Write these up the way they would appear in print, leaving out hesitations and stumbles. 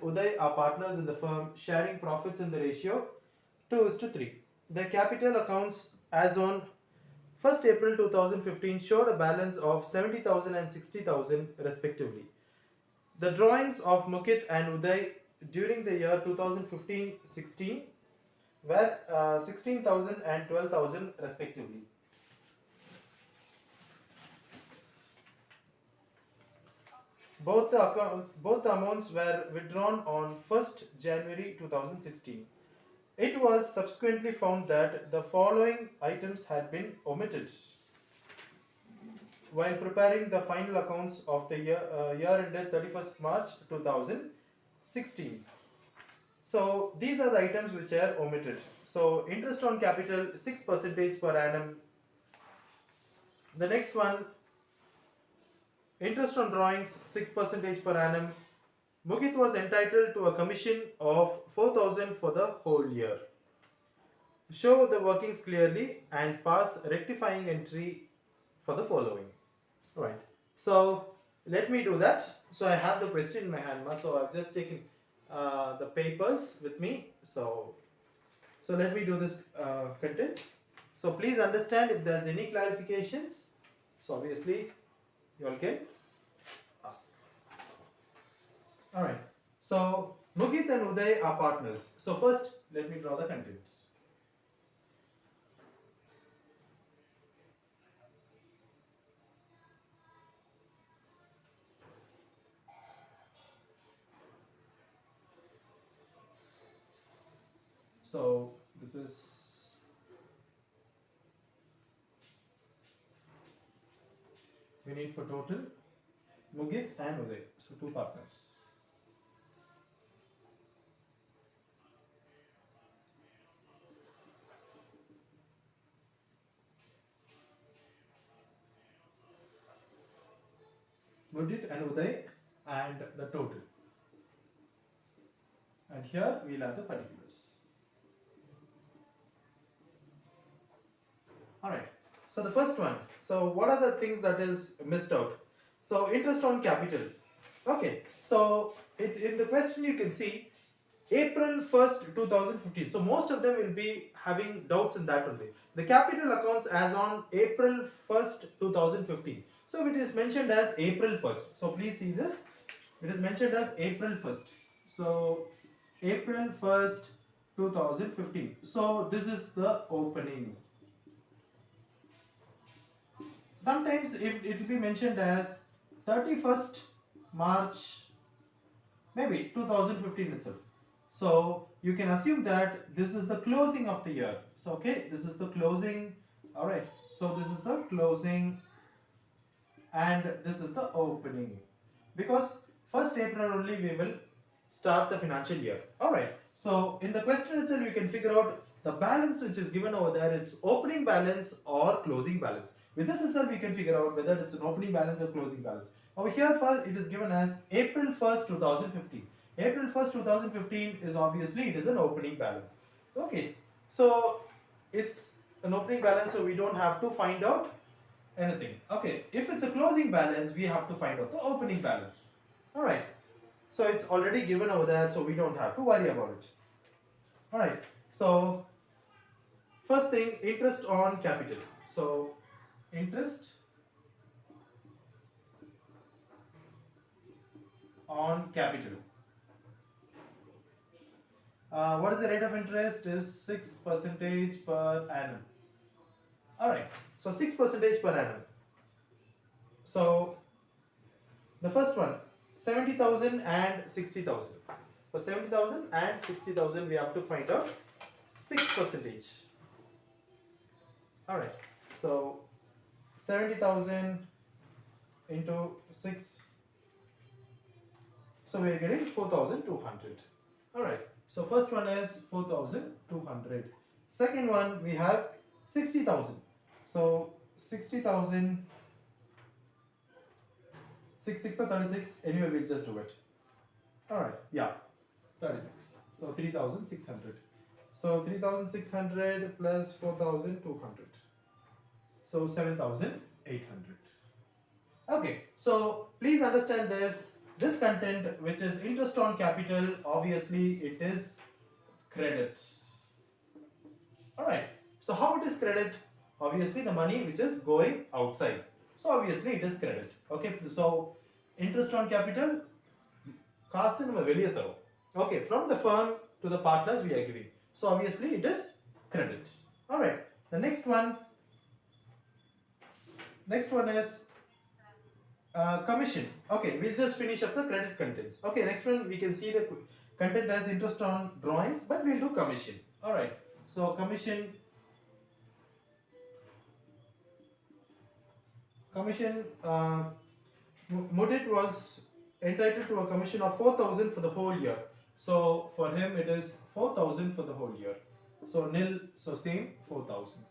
Uday are partners in the firm, sharing profits in the ratio 2:3. Their capital accounts as on 1st April 2015 showed a balance of 70,000 and 60,000 respectively. The drawings of Mudit and Uday during the year 2015-16 were 16,000 and 12,000 respectively. Both the amounts were withdrawn on 1st January 2016. It was subsequently found that the following items had been omitted while preparing the final accounts of the year ended 31st March 2016. So these are the items which are omitted. So interest on capital 6% per annum. The next one, interest on drawings 6% per annum. Mudit was entitled to a commission of 4,000 for the whole year. Show the workings clearly and pass rectifying entry for the following. Right. So let me do that. So I have the question in my hand. So I've just taken the papers with me. So let me do this content. So please understand if there's any clarifications. So obviously you all can ask. Alright. So Mudit and Uday are partners. So first let me draw the content. So this is we need for total Mudit and Uday. So two partners. Mudit and Uday and the total. And here we'll have the particulars. Alright. So the first one. So what are the things that is missed out? So interest on capital. Okay. So in the question you can see April 1st 2015. So most of them will be having doubts in that only. The capital accounts as on April 1st 2015. So it is mentioned as April 1st. So please see this. It is mentioned as April 1st. So April 1st 2015. So this is the opening. Sometimes it will be mentioned as 31st March, maybe 2015 itself. So you can assume that this is the closing of the year. So okay, this is the closing. Alright, so this is the closing and this is the opening. Because 1st April only we will start the financial year. Alright, so in the question itself you can figure out the balance which is given over there, it's opening balance or closing balance. With this itself, we can figure out whether it's an opening balance or closing balance. Over here, first, it is given as April 1st, 2015. April 1st, 2015 is obviously, it is an opening balance. Okay, so it's an opening balance, so we don't have to find out anything. Okay, if it's a closing balance, we have to find out the opening balance. Alright, so it's already given over there, so we don't have to worry about it. Alright, so first thing, interest on capital. So interest on capital. What is the rate of interest? Is 6% per annum. Alright, so 6% per annum. So the first one, 70,000 and 60,000. For 70,000 and 60,000 we have to find out 6%. Alright, so 70,000 into 6. So we are getting 4,200. Alright, so first one is 4,200. Second one we have 60,000. So 60,000, 6 or 36, anyway we'll just do it. Alright, yeah, 36. So 3,600. So 3,600 plus 4,200. So 7,800. Okay, so please understand this. this content which is interest on capital, obviously it is credit. Alright, so how it is credit? Obviously the money which is going outside. So obviously it is credit. Okay, so interest on capital, காசு நம்ம வெளியே தரோம். Okay, from the firm to the partners we are giving. So obviously it is credit. Alright, the next one is commission. Okay, we'll just finish up the credit contents. Okay, next one we can see the content as interest on drawings, but we'll do commission. Alright, so commission Mudit was entitled to a commission of 4,000 for the whole year. So for him it is 4,000 for the whole year. So nil, so same 4,000.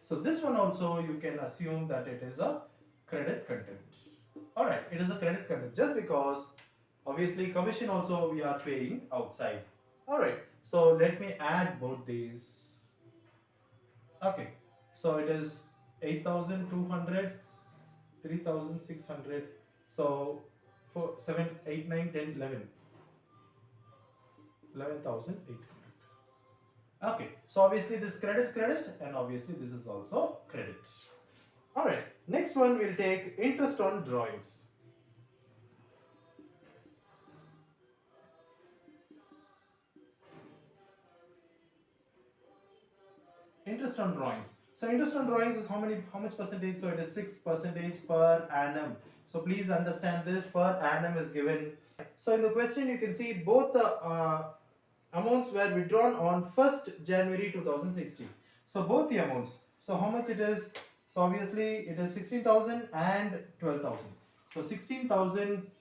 So this one also you can assume that it is a credit content. Alright, it is a credit content just because obviously commission also we are paying outside. Alright, so let me add both these. Okay, so it is 8,200, 3,600. So 4, 7, 8, 9, 10, 11. 11,800. Okay, so obviously this credit and obviously this is also credit. Alright, next one we'll take interest on drawings. Interest on drawings. So interest on drawings is how much percentage? So it is 6% per annum. So please understand this, per annum is given. So in the question you can see both the amounts were withdrawn on 1st January 2016. So both the amounts. So how much it is? So obviously it is 16,000 and 12,000. So 16,000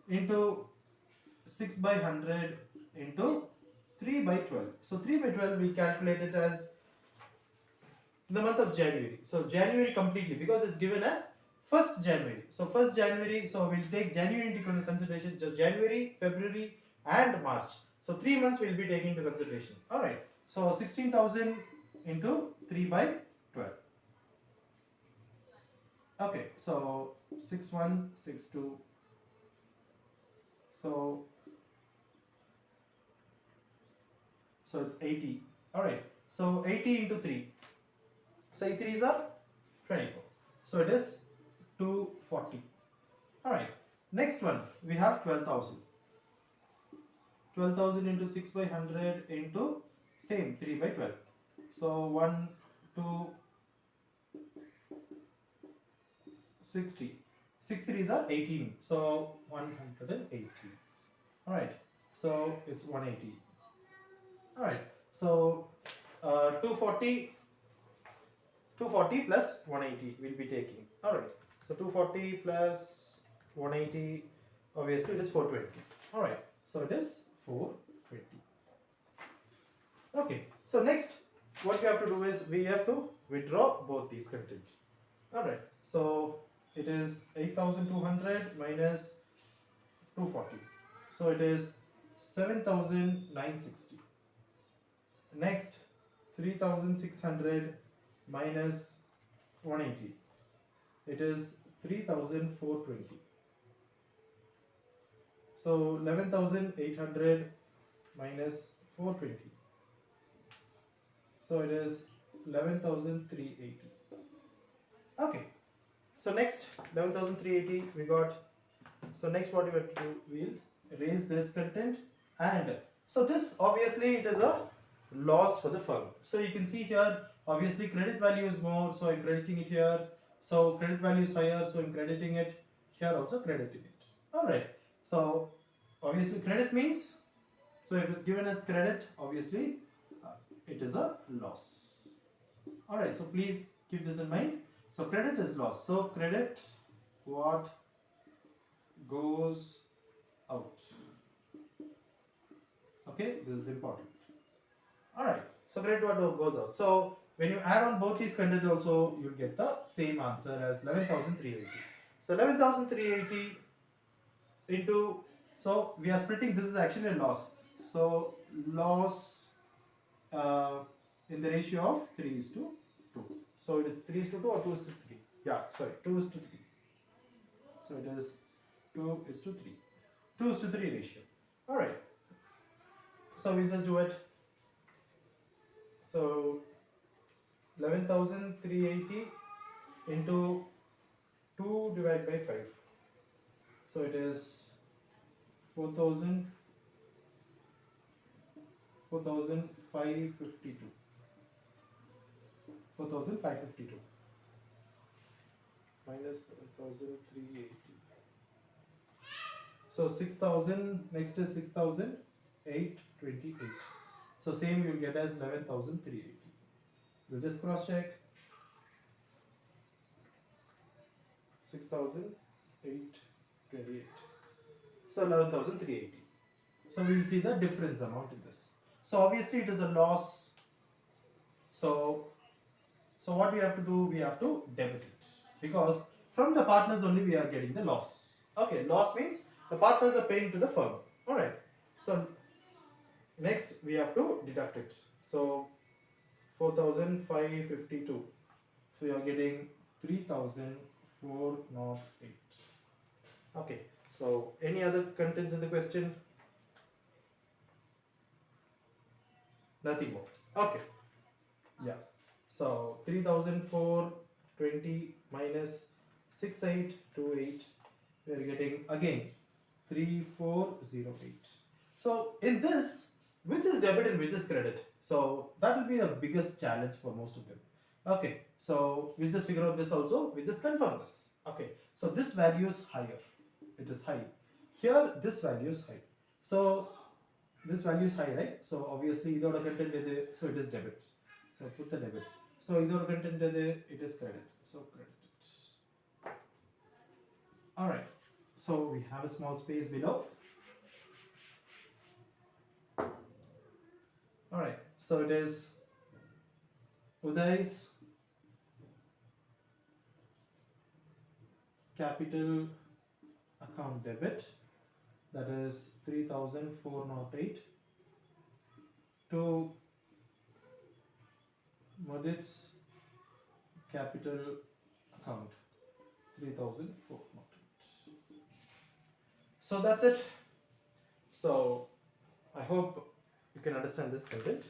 into 6 by 100 into 3 by 12. So 3 by 12 we calculate it as the month of January. So January completely because it's given as 1st January. So 1st January, so we'll take January into consideration. So January, February and March. So 3 months we'll be taking into consideration. Alright, so 16,000 into 3 by 12. Okay, so 6162. So it's 80. Alright, so 80 into 3. So 3s are 24. So it is 240. Alright, next one we have 12,000. 12,000 into 6 by 100 into same 3 by 12. So 1, 2, 60. 6 3s are 18. So 180. Alright, so it's 180. Alright, so 240 plus 180 we'll be taking. Alright, so 240 plus 180, obviously it is 420. Alright, so it is 420. Okay, so next what we have to do is we have to withdraw both these contents. Alright, so it is 8,200 minus 240. So it is 7,960. Next 3,600 minus 180. It is 3,420. So 11,800 minus 420. So it is 11,380. Okay. So next 11,380 we got. So next what we have to do, we'll erase this content, and so this obviously it is a loss for the firm. So you can see here obviously credit value is more, so I'm crediting it here. So credit value is higher, so I'm crediting it here, also crediting it. Alright, so obviously credit means, so if it's given as credit, obviously it is a loss. Alright, so please keep this in mind. So credit is loss. So credit what goes out. Okay, this is important. Alright, so credit what goes out. So when you add on both these content also, you'll get the same answer as 11,380. So 11,380 into, so we are splitting, this is actually a loss. So loss in the ratio of 3:2. So it is 3:2 or 2:3? Yeah, sorry, 2:3. So it is 2:3. 2:3 ratio. Alright, so we'll just do it. So 11,380 into 2 divided by 5. So it is 4,000, 4,552. 4,552 minus 1,380. So 6,000, next is 6,828. So same you'll get as 11,380. We'll just cross check. 6,828. So 11,380. So we will see the difference amount in this. So obviously it is a loss. So what we have to do? We have to debit it, because from the partners only we are getting the loss. Okay, loss means the partners are paying to the firm. Alright. So next we have to deduct it. So 4,552. So you are getting 3,408. Okay. So any other contents in the question? Nothing more. Okay. Yeah. So 3,420 minus 6,828. We are getting again 3,408. So in this, which is debit and which is credit? So that will be the biggest challenge for most of them. Okay, so we'll just figure out this also. We'll just confirm this. Okay, so this value is higher. It is high. Here, this value is high. So this value is high, right? So obviously, either content so it is debit. So put the debit. So either content it is credit. So credit. All right. So we have a small space below. All right. So it is Uday's capital account debit, that is 3,408, to Mudit's capital account 3,408. So that's it. So I hope you can understand this content.